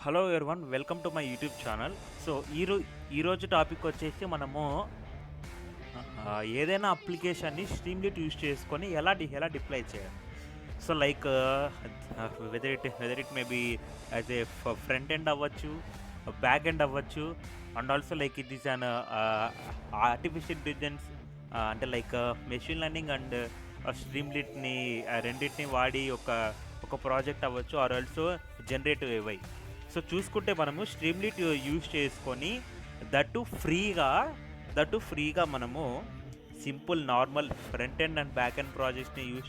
Hello everyone, welcome to my YouTube channel. So ఈరోజు topic వచ్చేసి మనము ఏదైనా అప్లికేషన్ని స్ట్రీమ్లీట్ యూస్ చేసుకొని ఎలా డిప్లై చేయాలి. So like whether it may be as a front end అవ్వచ్చు, బ్యాక్ ఎండ్ అవ్వచ్చు, and also like it is an artificial intelligence, అంటే లైక్ మెషిన్ లెర్నింగ్ అండ్ స్ట్రీమ్లీట్ని రెండింటిని వాడి ఒక ప్రాజెక్ట్ అవ్వచ్చు, or also generative AI. So చూసుకుంటే మనము స్ట్రీమ్లీట్ యూజ్ చేసుకొని దట్టు ఫ్రీగా మనము simple normal front end and back end ప్రాజెక్ట్స్ని యూజ్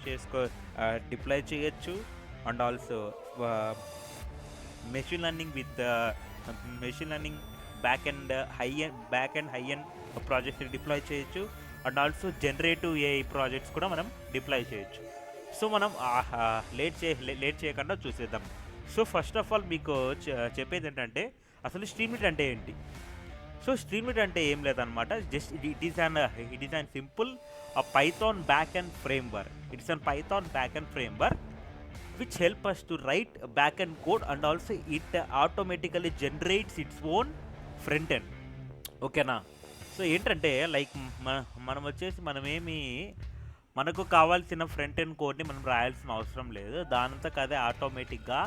డిప్లై చేయొచ్చు. And also machine learning back and high end ప్రాజెక్ట్స్ని deploy చేయొచ్చు. And also generative AI projects కూడా మనం డిప్లాయ్ చేయొచ్చు. సో మనం లేట్ చేయకుండా చూసేద్దాం. సో ఫస్ట్ ఆఫ్ ఆల్ మీకు చెప్పేది ఏంటంటే అసలు స్ట్రీమ్లీట్ అంటే ఏంటి. సో స్ట్రీమ్లీట్ అంటే ఏం లేదనమాట, just it is an simple Python back and framework. It's an Python back and framework which help us to write back end code, and also it automatically generates its own front end. ఓకేనా. So ఏంటంటే like మనం వచ్చేసి మనకు కావాల్సిన front end కోడ్ని మనం రాయాల్సిన అవసరం లేదు. దానంతకు అదే ఆటోమేటిక్గా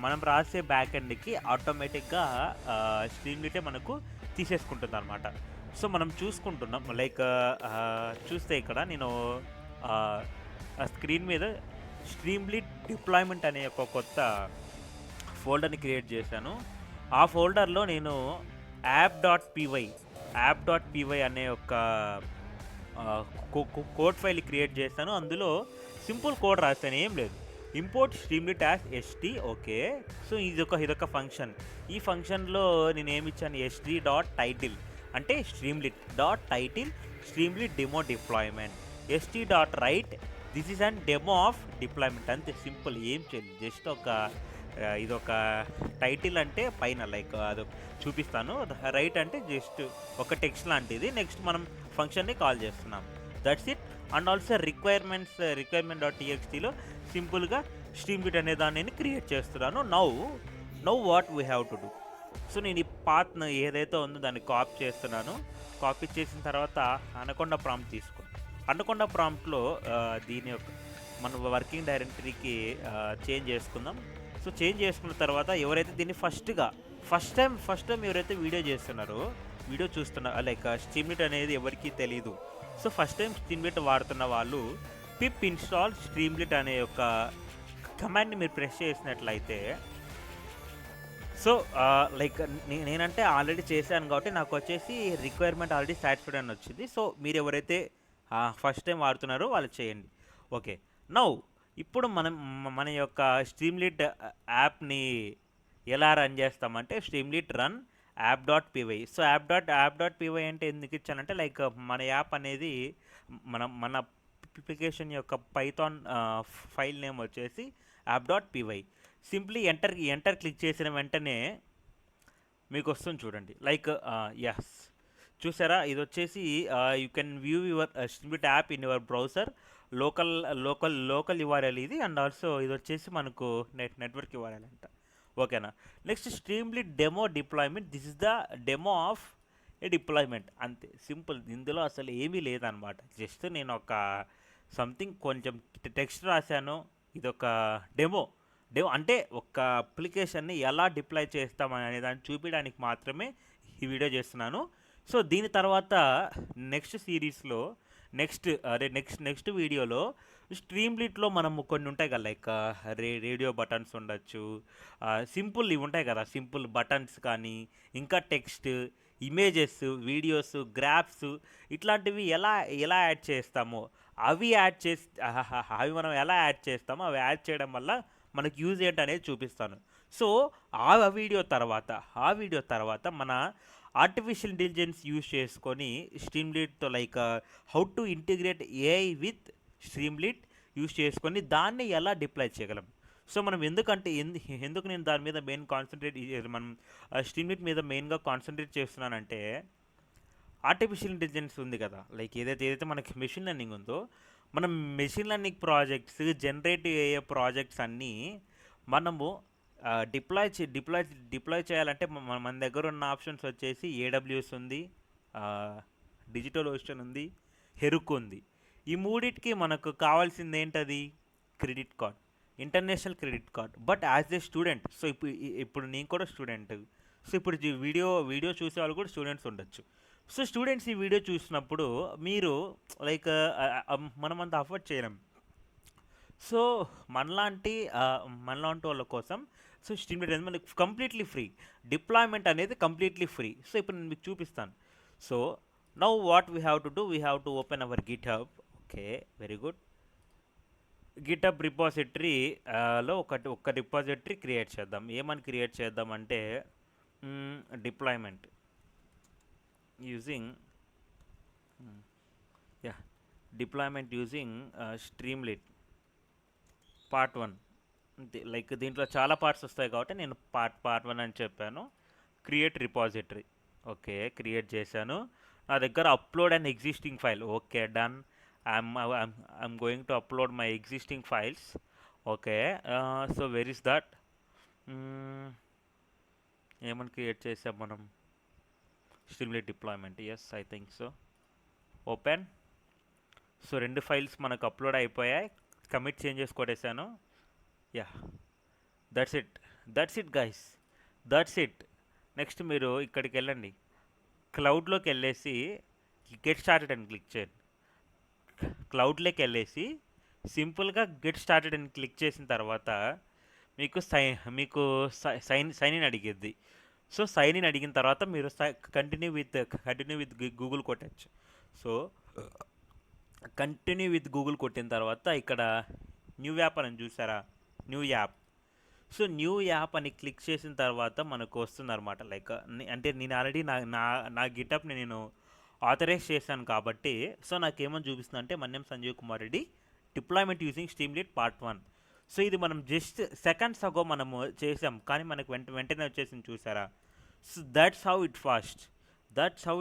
మనం రాసే బ్యాక్ ఎండ్కి ఆటోమేటిక్గా స్ట్రీమ్లీటే మనకు తీసేసుకుంటుంది అనమాట. సో మనం చూసుకుంటున్నాం లైక్ చూస్తే ఇక్కడ నేను స్క్రీన్ మీద స్ట్రీమ్లీట్ డిప్లాయ్మెంట్ అనే ఒక కొత్త ఫోల్డర్ని క్రియేట్ చేశాను. ఆ ఫోల్డర్లో నేను యాప్ డాట్ పీవై అనే ఒక కోడ్ ఫైల్ క్రియేట్ చేశాను. అందులో సింపుల్ కోడ్ రాస్తాను, ఏం లేదు. Import Streamlit as ST. Okay. So ఇదొక ఫంక్షన్. ఈ ఫంక్షన్లో నేను ఏమి ఇచ్చాను, ఎస్టీ డాట్ టైటిల్ అంటే Streamlit dot title Streamlit demo deployment, ST dot write this is and demo of deployment. అంతే, సింపుల్, ఏం చేయాలి. జస్ట్ ఇదొక టైటిల్ అంటే పైన లైక్ అది చూపిస్తాను, రైట్ అంటే జస్ట్ ఒక టెక్స్ట్ లాంటిది. నెక్స్ట్ మనం ఫంక్షన్ని కాల్ చేస్తున్నాం, that's it. And also requirement dot టీఎక్స్టీలో సింపుల్గా స్ట్రీమ్లీట్ అనే దాన్ని క్రియేట్ చేస్తున్నాను. Now what we have to do. So నేను ఈ పాత్ ఏదైతే ఉందో దాన్ని కాపీ చేస్తున్నాను. కాపీ చేసిన తర్వాత అనకొండ ప్రాంప్ట్ తీసుకున్నాను. అనకొండ ప్రాంప్ట్లో దీని యొక్క మన వర్కింగ్ డైరెక్టరీకి చేంజ్ చేసుకుందాం. సో చేంజ్ చేసుకున్న తర్వాత ఎవరైతే దీన్ని ఫస్ట్ టైం ఎవరైతే వీడియో చూస్తున్నారు లైక్ స్ట్రీమ్లీట్ అనేది ఎవరికీ తెలీదు. సో ఫస్ట్ టైం స్ట్రీమ్లీట్ వాడుతున్న వాళ్ళు పిప్ ఇన్స్టాల్ స్ట్రీమ్లీట్ అనే ఒక కమాండ్ని మీరు ప్రెస్ చేసినట్లయితే, సో లైక్ నేనంటే ఆల్రెడీ చేశాను కాబట్టి నాకు వచ్చేసి రిక్వైర్మెంట్ ఆల్రెడీ సాటిస్ఫైడ్ అని వచ్చింది. సో మీరు ఎవరైతే ఫస్ట్ టైం వాడుతున్నారో వాళ్ళు చేయండి. ఓకే. నౌ ఇప్పుడు మన యొక్క స్ట్రీమ్లీట్ యాప్ని ఎలా రన్ చేస్తామంటే Streamlit run app dot PY. So app dot PY అంటే ఎందుకు ఇచ్చానంటే లైక్ మన యాప్ అనేది మన అప్లికేషన్ యొక్క పైథాన్ ఫైల్ నేమ్ వచ్చేసి app dot py. Simply enter click చేసిన వెంటనే మీకు వస్తుంది చూడండి, లైక్ ఎస్, చూసారా, ఇది వచ్చేసి you can view your Streamlit app in your browser, local URL ఇది. అండ్ ఆల్సో ఇది వచ్చేసి మనకు నెట్వర్క్ యుఆర్ఎల్ అంట. ఓకేనా. Next Streamlit demo deployment, this is the demo of a deployment. అంతే, సింపుల్. ఇందులో అసలు ఏమీ లేదనమాట. జస్ట్ నేను ఒక సంథింగ్ కొంచెం టెక్స్ట్ రాశాను. ఇదొక డెమో అంటే ఒక అప్లికేషన్ని ఎలా డిప్లాయ్ చేస్తామనే దాన్ని చూపించడానికి మాత్రమే ఈ వీడియో చేస్తున్నాను. సో దీని తర్వాత నెక్స్ట్ వీడియోలో స్ట్రీమ్లీట్లో మనము కొన్ని ఉంటాయి కదా, లైక్ రేడియో బటన్స్ ఉండొచ్చు, సింపుల్ ఇవి ఉంటాయి కదా, సింపుల్ బటన్స్ కానీ, ఇంకా టెక్స్ట్, ఇమేజెస్, వీడియోస్, గ్రాఫ్స్, ఇట్లాంటివి ఎలా యాడ్ చేస్తామో అవి మనం ఎలా యాడ్ చేస్తామో అవి యాడ్ చేయడం వల్ల మనకు యూజ్ ఏంటి అనేది చూపిస్తాను. సో ఆ వీడియో తర్వాత మన ఆర్టిఫిషియల్ ఇంటెలిజెన్స్ యూజ్ చేసుకొని స్ట్రీమ్లీట్తో like how to integrate AI with Streamlit use చేసుకొని దాన్ని ఎలా డిప్లాయ్ చేయగలం. సో మనం ఎందుకు నేను దాని మీద మనం స్ట్రీమ్లీట్ మీద మెయిన్గా కాన్సన్ట్రేట్ చేస్తున్నానంటే, ఆర్టిఫిషియల్ ఇంటెలిజెన్స్ ఉంది కదా, లైక్ ఏదైతే మనకి మెషిన్ లెర్నింగ్ ఉందో, మనం machine learning projects, generative AI projects అన్నీ మనము డిప్లాయ్ చేయాలంటే మన దగ్గర ఉన్న ఆప్షన్స్ వచ్చేసి ఏడబ్ల్యూఎస్ ఉంది, డిజిటల్ ఓషన్ ఉంది, హెరుక్ ఉంది. ఈ మూడిటికి మనకు కావాల్సింది ఏంటది? Credit card, international credit card. But as a student, so ఇప్పుడు నేను కూడా స్టూడెంట్, సో ఇప్పుడు వీడియో చూసే వాళ్ళు కూడా స్టూడెంట్స్ ఉండొచ్చు. సో స్టూడెంట్స్ ఈ వీడియో చూసినప్పుడు మీరు లైక్ మనమంతా అఫోర్డ్ చేయలేం. సో మనలాంటి వాళ్ళ కోసం సో స్ట్రీమ్లైట్ అనేది మనకి కంప్లీట్లీ ఫ్రీ, డిప్లాయ్మెంట్ అనేది కంప్లీట్లీ ఫ్రీ. సో ఇప్పుడు నేను మీకు చూపిస్తాను. So now what we have to do, we have to open our GitHub. Okay, very good. GitHub రిపాజిటరీలో ఒక రిపాజిటరీ క్రియేట్ చేద్దాం. ఏమని క్రియేట్ చేద్దాం అంటే deployment using deployment using Streamlit part 1. Like దీంట్లో చాలా పార్ట్స్ వస్తాయి కాబట్టి నేను పార్ట్ 1 అని చెప్పాను. Create repository. ఓకే, క్రియేట్ చేశాను. నా దగ్గర upload and existing file. Okay, done. I'm going to upload my existing files. Okay, so where is that? ఏమని క్రియేట్ చేసాం మనం? Streamlit deployment. Yes, I think so. Open. So 2 files మనకు upload అయిపోయాయి. Commit changes కొట్టేశాను. Yeah, that's it guys, that's it. Next మీరు ఇక్కడికి వెళ్ళండి, క్లౌడ్లోకి వెళ్ళేసి గెట్ స్టార్టెడ్ అని క్లిక్ చేయండి. క్లౌడ్లోకి వెళ్ళేసి సింపుల్గా గెట్ స్టార్టెడ్ అని క్లిక్ చేసిన తర్వాత మీకు సైన్ ఇన్ అడిగిద్ది. సో సైన్ ఇన్ అడిగిన తర్వాత మీరు కంటిన్యూ విత్ గూగుల్ కొట్టచ్చు. సో కంటిన్యూ విత్ గూగుల్ కొట్టిన తర్వాత ఇక్కడ న్యూ యాప్ అని చూసారా? New app. So new app అని క్లిక్ చేసిన తర్వాత మనకు వస్తుంది అనమాట. లైక్ అంటే నేను ఆల్రెడీ నా గిటప్ని నేను ఆథరైజ్ చేశాను కాబట్టి సో నాకేమని చూపిస్తుంది అంటే Manyam Sanjeev Kumar Reddy deployment using Streamlit part 1. So ఇది మనం జస్ట్ సెకండ్స్ అగో మనము చేసాం, కానీ మనకు వెంటనే వచ్చేసింది చూసారా? So that's how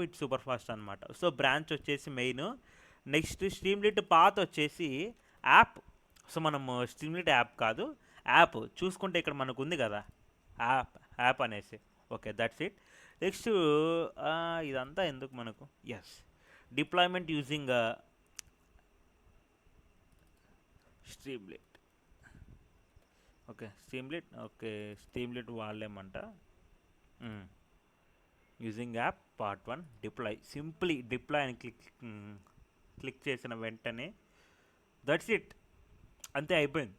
it super fast అనమాట. సో బ్రాంచ్ వచ్చేసి మెయిన్. నెక్స్ట్ స్ట్రీమ్లైట్ పాత్ వచ్చేసి యాప్. సో మనము స్ట్రీమ్లైట్ యాప్ కాదు, యాప్ చూసుకుంటే ఇక్కడ మనకు ఉంది కదా యాప్ అనేసి. Okay, that's it. నెక్స్ట్ ఇదంతా ఎందుకు మనకు? Yes, deployment using Streamlit. Okay, Streamlit వాళ్ళేమంట యూజింగ్ యాప్ పార్ట్ 1 డిప్లాయ్ అని క్లిక్ చేసిన వెంటనే దట్స్ ఇట్, అంతే, అయిపోయింది.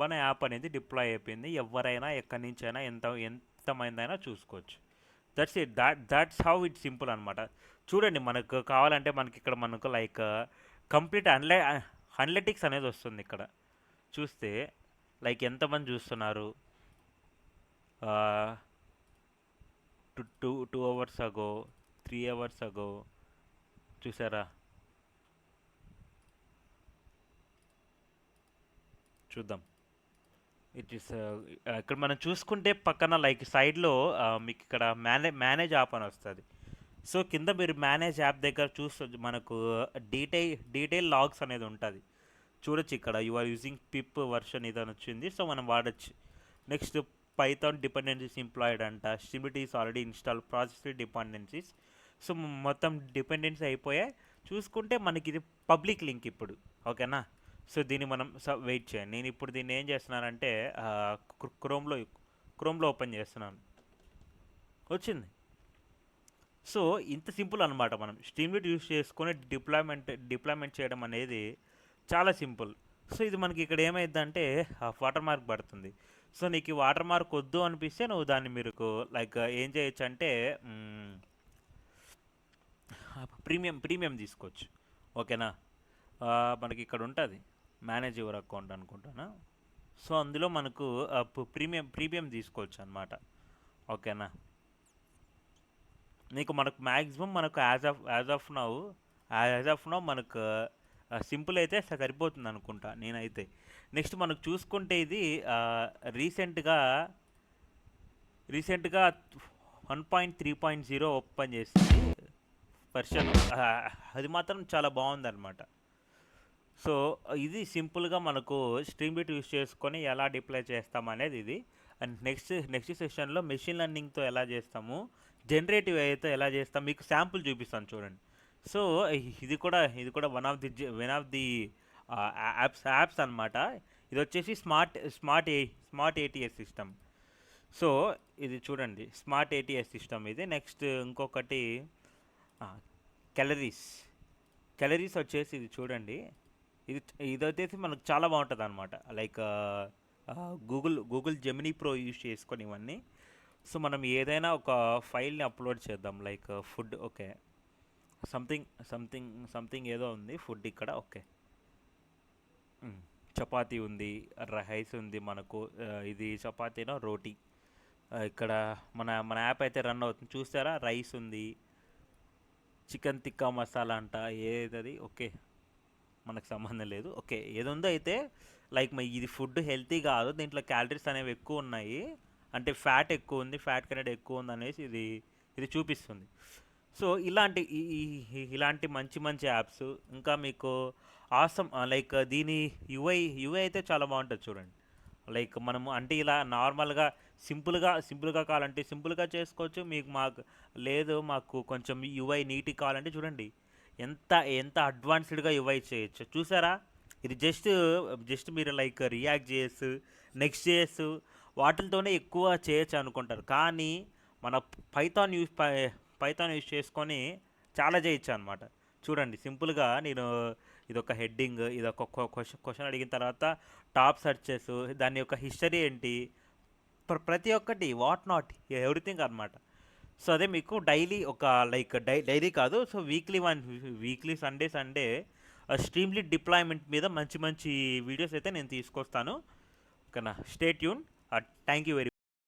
మన యాప్ అనేది డిప్లాయ్ అయిపోయింది. ఎవరైనా ఎక్కడి నుంచైనా ఎంతమందైనా చూసుకోవచ్చు. That's it, that's how it simple అనమాట. చూడండి, మనకు కావాలంటే మనకు లైక్ కంప్లీట్ అనలిటిక్స్ అనేది వస్తుంది. ఇక్కడ చూస్తే లైక్ ఎంతమంది చూస్తున్నారు, 2 hours అగో, 3 hours అగో, చూసారా? చూద్దాం. ఇట్ ఈస్ ఇక్కడ మనం చూసుకుంటే పక్కన లైక్ సైడ్లో మీకు ఇక్కడ మేనేజ్ యాప్ అని వస్తుంది. సో కింద మీరు మేనేజ్ యాప్ దగ్గర చూస్తే మనకు డీటెయిల్ లాగ్స్ అనేది ఉంటుంది. చూడొచ్చు ఇక్కడ యు ఆర్ యూజింగ్ పిప్ వర్షన్ ఇదని వచ్చింది. సో మనం వాడచ్చు. నెక్స్ట్ పైథాన్ డిపెండెన్సీస్ ఎంప్లాయిడ్ అంట. Streamlit is already install process dependencies. So మొత్తం డిపెండెన్సీ అయిపోయాయి. చూసుకుంటే మనకి ఇది పబ్లిక్ లింక్ ఇప్పుడు. ఓకేనా? సో దీన్ని మనం వెయిట్ చేయండి. నేను ఇప్పుడు దీన్ని ఏం చేస్తున్నానంటే క్రోమ్లో ఓపెన్ చేస్తున్నాను. వచ్చింది. సో ఇంత సింపుల్ అనమాట. మనం స్ట్రీమ్లైట్ యూస్ చేసుకొని డిప్లాయ్మెంట్ చేయడం అనేది చాలా సింపుల్. సో ఇది మనకి ఇక్కడ ఏమైందంటే వాటర్ మార్క్ పడుతుంది. సో నీకు ఈ వాటర్ మార్క్ వద్దు అనిపిస్తే నువ్వు దాన్ని మీరు లైక్ ఏం చేయొచ్చు అంటే ప్రీమియం తీసుకోవచ్చు. ఓకేనా? మనకి ఇక్కడ ఉంటుంది మేనేజ్ యువర్ అకౌంట్ అనుకుంటానా. సో అందులో మనకు ప్రీమియం తీసుకోవచ్చు అనమాట. ఓకేనా? మనకు మ్యాక్సిమం మనకు యాజ్ ఆఫ్ నౌ మనకు సింపుల్ అయితే సరిపోతుంది అనుకుంటా నేనైతే. నెక్స్ట్ మనకు చూసుకుంటే ఇది రీసెంట్గా 1.3.0 ఓపెన్ చేసింది వర్షన్. అది మాత్రం చాలా బాగుందన్నమాట. సో ఇది సింపుల్గా మనకు స్ట్రీమ్లీట్ యూస్ చేసుకొని ఎలా డిప్లాయ్ చేస్తామనేది ఇది. అండ్ నెక్స్ట్ సెషన్లో మెషిన్ లెర్నింగ్తో ఎలా చేస్తాము, జనరేటివ్ ఏఐతో ఎలా చేస్తాం మీకు శాంపుల్ చూపిస్తాను చూడండి. సో ఇది కూడా వన్ ఆఫ్ ది యాప్స్ అన్నమాట. ఇది వచ్చేసి స్మార్ట్ ఏటీఎస్ సిస్టమ్. సో ఇది చూడండి, స్మార్ట్ ఏటీఎస్ సిస్టమ్ ఇది. నెక్స్ట్ ఇంకొకటి క్యాలరీస్. క్యాలరీస్ వచ్చేసి ఇది చూడండి, ఇది వచ్చేసి మనకు చాలా బాగుంటుంది అనమాట. Like Google Gemini pro use చేసుకొని ఇవన్నీ. సో మనం ఏదైనా ఒక ఫైల్ని అప్లోడ్ చేద్దాం, లైక్ ఫుడ్. ఓకే, సంథింగ్ ఏదో ఉంది ఫుడ్ ఇక్కడ. ఓకే, చపాతీ ఉంది, రైస్ ఉంది మనకు. ఇది చపాతీనో రోటీ. ఇక్కడ మన యాప్ అయితే రన్ అవుతుంది చూస్తారా. రైస్ ఉంది, చికెన్ తిక్కా మసాలా అంట, ఏదది. ఓకే, మనకు సంబంధం లేదు. ఓకే, ఏదుందో అయితే లైక్ ఇది ఫుడ్ హెల్తీ కాదు, దీంట్లో క్యాలరీస్ అనేవి ఎక్కువ ఉన్నాయి, అంటే ఫ్యాట్ ఎక్కువ ఉంది, ఫ్యాట్ కంటెంట్ ఎక్కువ ఉంది అనేసి ఇది చూపిస్తుంది. సో ఇలాంటి మంచి యాప్స్ ఇంకా మీకు ఆసమ్. లైక్ దీని యూఐ అయితే చాలా బాగుంటుంది చూడండి. లైక్ మనము అంటే ఇలా నార్మల్గా సింపుల్గా కావాలంటే సింపుల్గా చేసుకోవచ్చు. మాకు కొంచెం యూఐ నీట్గా కావాలంటే చూడండి ఎంత అడ్వాన్స్డ్గా యూఐ చేయొచ్చు చూసారా. ఇది జస్ట్ మీరు like react JS, next JS వాటితోనే ఎక్కువ చేయొచ్చు అనుకుంటారు, కానీ మన పైథాన్ యూస్ చేసుకొని చాలా చేయొచ్చు అనమాట. చూడండి సింపుల్గా నేను ఇదొక హెడ్డింగ్, ఇదొక క్వశ్చన్ అడిగిన తర్వాత టాప్ సెర్చెస్, దాని యొక్క హిస్టరీ ఏంటి, ప్రతి ఒక్కటి వాట్ నాట్ ఎవ్రీథింగ్ అనమాట. సో అదే మీకు డైలీ ఒక లైక్ డైలీ కాదు, సో వీక్లీ సండే స్ట్రీమ్లీట్ డిప్లాయ్మెంట్ మీద మంచి వీడియోస్ అయితే నేను తీసుకొస్తాను. ఓకేనా, stay tune. Thank you very